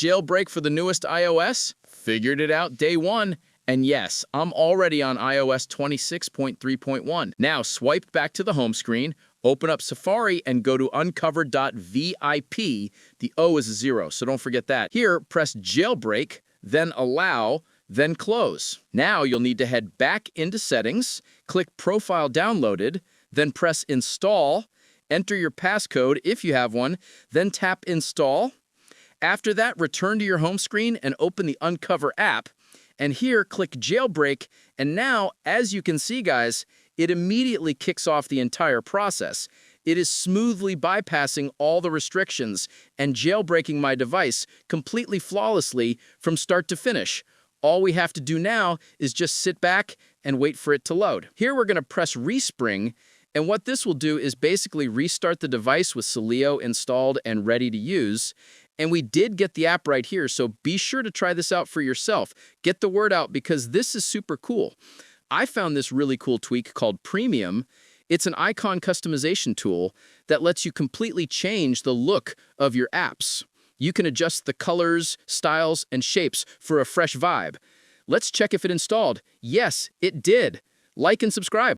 jailbreak for the newest iOS? Figured it out day one. And yes, I'm already on iOS 26.3.1. Now swipe back to the home screen, open up Safari, and go to uncovered.vip. The O is a 0, so don't forget that. Here, press Jailbreak, then Allow, then Close. Now you'll need to head back into Settings, click Profile Downloaded, then press Install, enter your passcode if you have one, then tap Install. After that, return to your home screen and open the Uncover app. And here, click Jailbreak, and now, as you can see, guys, it immediately kicks off the entire process. It is smoothly bypassing all the restrictions and jailbreaking my device completely flawlessly from start to finish. All we have to do now is just sit back and wait for it to load. Here we're going to press Respring, and what this will do is basically restart the device with Cydia installed and ready to use. And we did get the app right here, so be sure to try this out for yourself. Get the word out because this is super cool. I found this really cool tweak called Premium. It's an icon customization tool that lets you completely change the look of your apps. You can adjust the colors, styles, and shapes for a fresh vibe. Let's check if it installed. Yes, it did. Like and subscribe.